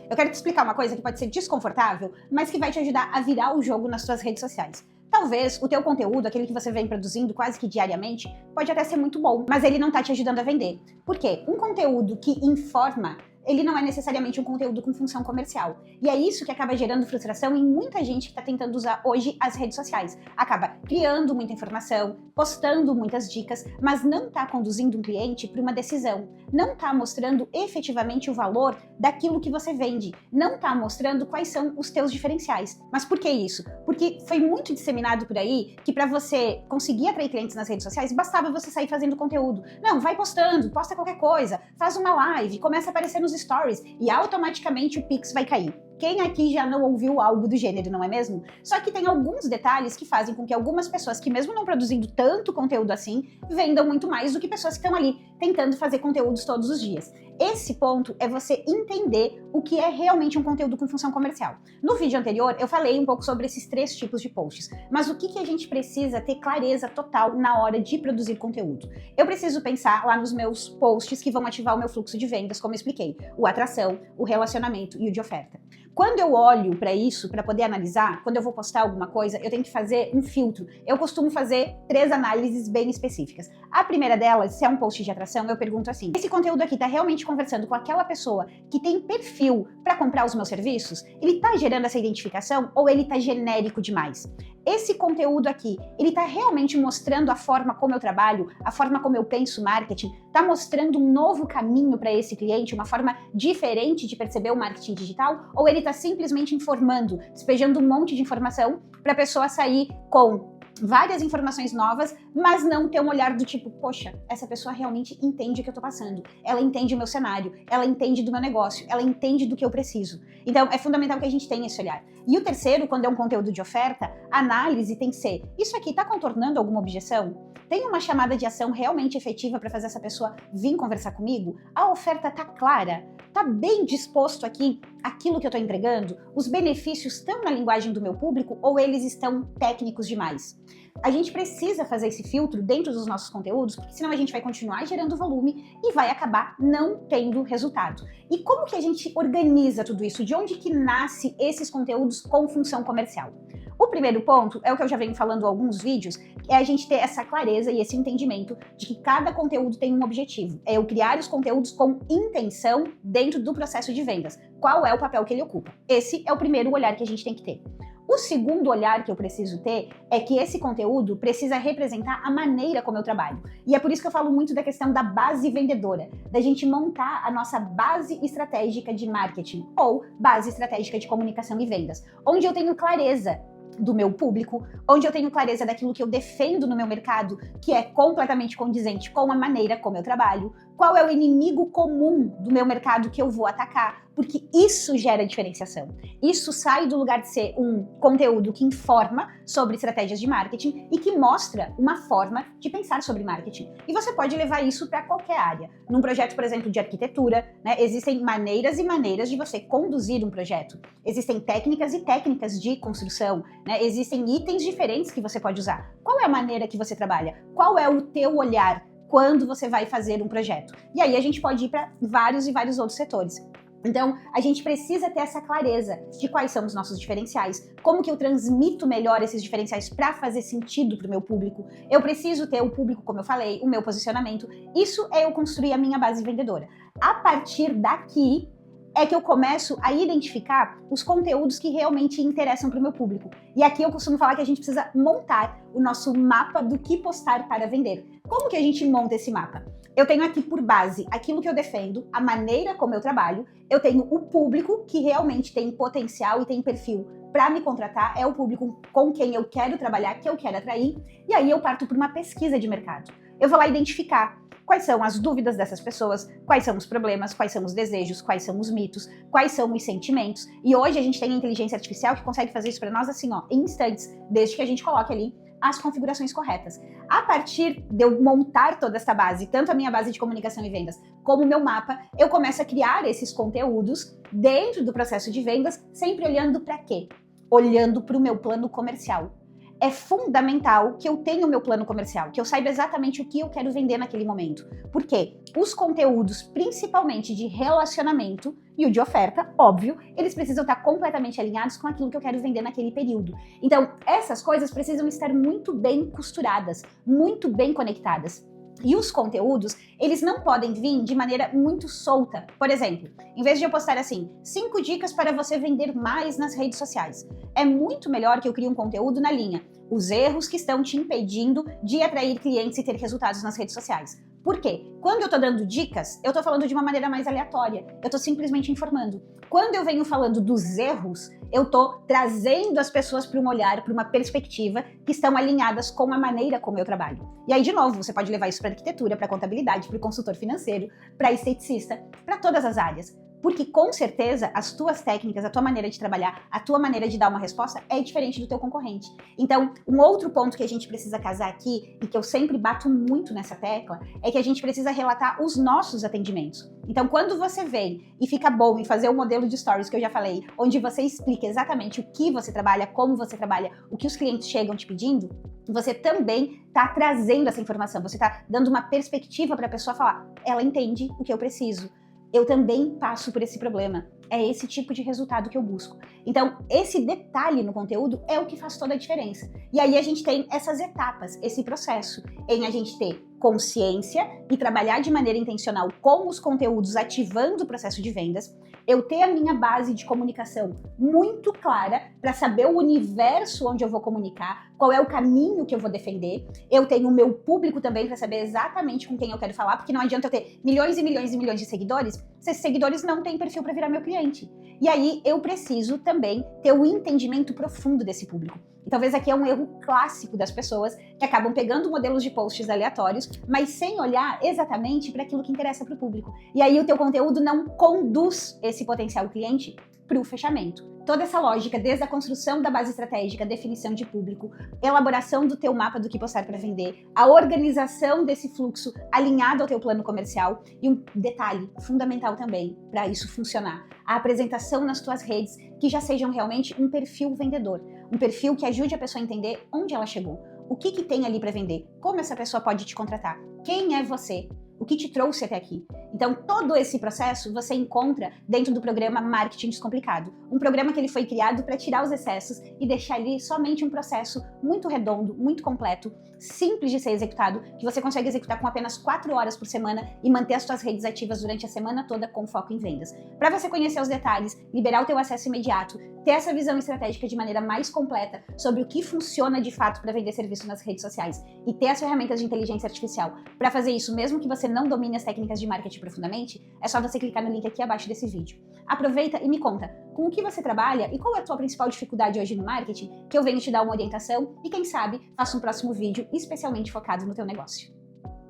Eu quero te explicar uma coisa que pode ser desconfortável, mas que vai te ajudar a virar o jogo nas suas redes sociais. Talvez o teu conteúdo, aquele que você vem produzindo quase que diariamente, pode até ser muito bom, mas ele não tá te ajudando a vender. Por quê? Um conteúdo que informa, ele não é necessariamente um conteúdo com função comercial. E é isso que acaba gerando frustração em muita gente que está tentando usar hoje as redes sociais. Acaba criando muita informação, postando muitas dicas, mas não está conduzindo um cliente para uma decisão. Não está mostrando efetivamente o valor daquilo que você vende. Não está mostrando quais são os teus diferenciais. Mas por que isso? Porque foi muito disseminado por aí que para você conseguir atrair clientes nas redes sociais, bastava você sair fazendo conteúdo. Não, vai postando, posta qualquer coisa, faz uma live, começa a aparecer nos stories e automaticamente o Pix vai cair. Quem aqui já não ouviu algo do gênero, não é mesmo? Só que tem alguns detalhes que fazem com que algumas pessoas que mesmo não produzindo tanto conteúdo assim, vendam muito mais do que pessoas que estão ali tentando fazer conteúdos todos os dias. Esse ponto é você entender o que é realmente um conteúdo com função comercial. No vídeo anterior, eu falei um pouco sobre esses 3 tipos de posts, mas o que a gente precisa ter clareza total na hora de produzir conteúdo? Eu preciso pensar lá nos meus posts que vão ativar o meu fluxo de vendas, como eu expliquei, o atração, o relacionamento e o de oferta. Quando eu olho para isso, para poder analisar, quando eu vou postar alguma coisa, eu tenho que fazer um filtro. Eu costumo fazer 3 análises bem específicas. A primeira delas, se é um post de atração, eu pergunto assim: esse conteúdo aqui está realmente conversando com aquela pessoa que tem perfil para comprar os meus serviços? Ele está gerando essa identificação ou ele está genérico demais? Esse conteúdo aqui, ele está realmente mostrando a forma como eu trabalho, a forma como eu penso marketing? Está mostrando um novo caminho para esse cliente, uma forma diferente de perceber o marketing digital? Ou ele está simplesmente informando, despejando um monte de informação para a pessoa sair com várias informações novas, mas não ter um olhar do tipo, poxa, essa pessoa realmente entende o que eu tô passando, ela entende o meu cenário, ela entende do meu negócio, ela entende do que eu preciso. Então, é fundamental que a gente tenha esse olhar. E o terceiro, quando é um conteúdo de oferta, a análise tem que ser, isso aqui tá contornando alguma objeção? Tem uma chamada de ação realmente efetiva para fazer essa pessoa vir conversar comigo? A oferta tá clara? Tá bem disposto aqui aquilo que eu tô entregando? Os benefícios estão na linguagem do meu público ou eles estão técnicos demais? A gente precisa fazer esse filtro dentro dos nossos conteúdos, porque senão a gente vai continuar gerando volume e vai acabar não tendo resultado. E como que a gente organiza tudo isso? De onde que nasce esses conteúdos com função comercial? O primeiro ponto é o que eu já venho falando em alguns vídeos, é a gente ter essa clareza e esse entendimento de que cada conteúdo tem um objetivo. É eu criar os conteúdos com intenção dentro do processo de vendas. Qual é o papel que ele ocupa? Esse é o primeiro olhar que a gente tem que ter. O segundo olhar que eu preciso ter é que esse conteúdo precisa representar a maneira como eu trabalho. E é por isso que eu falo muito da questão da base vendedora, da gente montar a nossa base estratégica de marketing ou base estratégica de comunicação e vendas, onde eu tenho clareza do meu público, onde eu tenho clareza daquilo que eu defendo no meu mercado, que é completamente condizente com a maneira como eu trabalho, qual é o inimigo comum do meu mercado que eu vou atacar, porque isso gera diferenciação. Isso sai do lugar de ser um conteúdo que informa sobre estratégias de marketing e que mostra uma forma de pensar sobre marketing. E você pode levar isso para qualquer área. Num projeto, por exemplo, de arquitetura, né, existem maneiras e maneiras de você conduzir um projeto. Existem técnicas e técnicas de construção, né? Existem itens diferentes que você pode usar. Qual é a maneira que você trabalha? Qual é o teu olhar quando você vai fazer um projeto? E aí a gente pode ir para vários e vários outros setores. Então, a gente precisa ter essa clareza de quais são os nossos diferenciais, como que eu transmito melhor esses diferenciais para fazer sentido para o meu público. Eu preciso ter o público, como eu falei, o meu posicionamento. Isso é eu construir a minha base vendedora. A partir daqui é que eu começo a identificar os conteúdos que realmente interessam para o meu público. E aqui eu costumo falar que a gente precisa montar o nosso mapa do que postar para vender. Como que a gente monta esse mapa? Eu tenho aqui por base aquilo que eu defendo, a maneira como eu trabalho, eu tenho o público que realmente tem potencial e tem perfil para me contratar, é o público com quem eu quero trabalhar, que eu quero atrair, e aí eu parto por uma pesquisa de mercado. Eu vou lá identificar quais são as dúvidas dessas pessoas, quais são os problemas, quais são os desejos, quais são os mitos, quais são os sentimentos. E hoje a gente tem a inteligência artificial que consegue fazer isso para nós assim, ó, em instantes, desde que a gente coloque ali as configurações corretas. A partir de eu montar toda essa base, tanto a minha base de comunicação e vendas, como o meu mapa, eu começo a criar esses conteúdos dentro do processo de vendas, sempre olhando para quê? Olhando para o meu plano comercial. é fundamental que eu tenha o meu plano comercial, que eu saiba exatamente o que eu quero vender naquele momento. Por quê? Os conteúdos, principalmente de relacionamento e o de oferta, óbvio, eles precisam estar completamente alinhados com aquilo que eu quero vender naquele período. Então, essas coisas precisam estar muito bem costuradas, muito bem conectadas. E os conteúdos, eles não podem vir de maneira muito solta. Por exemplo, em vez de eu postar assim, 5 dicas para você vender mais nas redes sociais, é muito melhor que eu crie um conteúdo na linha, os erros que estão te impedindo de atrair clientes e ter resultados nas redes sociais. Por quê? Quando eu tô dando dicas, eu tô falando de uma maneira mais aleatória, eu tô simplesmente informando. Quando eu venho falando dos erros, eu tô trazendo as pessoas para um olhar, para uma perspectiva que estão alinhadas com a maneira como eu trabalho. E aí, de novo, você pode levar isso para arquitetura, para contabilidade, para o consultor financeiro, para esteticista, para todas as áreas. Porque, com certeza, as tuas técnicas, a tua maneira de trabalhar, a tua maneira de dar uma resposta é diferente do teu concorrente. Então, um outro ponto que a gente precisa casar aqui, e que eu sempre bato muito nessa tecla, é que a gente precisa relatar os nossos atendimentos. Então, quando você vem e fica bom em fazer o modelo de stories que eu já falei, onde você explica exatamente o que você trabalha, como você trabalha, o que os clientes chegam te pedindo, você também está trazendo essa informação, você está dando uma perspectiva para a pessoa falar, ela entende o que eu preciso. Eu também passo por esse problema. É esse tipo de resultado que eu busco. Então, esse detalhe no conteúdo é o que faz toda a diferença. E aí a gente tem essas etapas, esse processo em a gente ter consciência e trabalhar de maneira intencional com os conteúdos, ativando o processo de vendas, eu ter a minha base de comunicação muito clara para saber o universo onde eu vou comunicar, qual é o caminho que eu vou defender. Eu tenho o meu público também para saber exatamente com quem eu quero falar, porque não adianta eu ter milhões e milhões e milhões de seguidores se esses seguidores não têm perfil para virar meu cliente. E aí eu preciso também ter o entendimento profundo desse público. E talvez aqui é um erro clássico das pessoas que acabam pegando modelos de posts aleatórios, mas sem olhar exatamente para aquilo que interessa para o público. E aí o teu conteúdo não conduz esse potencial cliente para o fechamento. Toda essa lógica, desde a construção da base estratégica, definição de público, elaboração do teu mapa do que postar para vender, a organização desse fluxo alinhado ao teu plano comercial e um detalhe fundamental também para isso funcionar, a apresentação nas tuas redes que já sejam realmente um perfil vendedor, um perfil que ajude a pessoa a entender onde ela chegou, o que tem ali para vender, como essa pessoa pode te contratar, quem é você, o que te trouxe até aqui. Então, todo esse processo você encontra dentro do programa Marketing Descomplicado. Um programa que ele foi criado para tirar os excessos e deixar ali somente um processo muito redondo, muito completo, simples de ser executado, que você consegue executar com apenas 4 horas por semana e manter as suas redes ativas durante a semana toda com foco em vendas. Para você conhecer os detalhes, liberar o teu acesso imediato, ter essa visão estratégica de maneira mais completa sobre o que funciona de fato para vender serviço nas redes sociais e ter as ferramentas de inteligência artificial para fazer isso, mesmo que você não domine as técnicas de marketing profundamente, é só você clicar no link aqui abaixo desse vídeo. Aproveita e me conta com o que você trabalha e qual é a tua principal dificuldade hoje no marketing, que eu venho te dar uma orientação e quem sabe faça um próximo vídeo especialmente focado no teu negócio.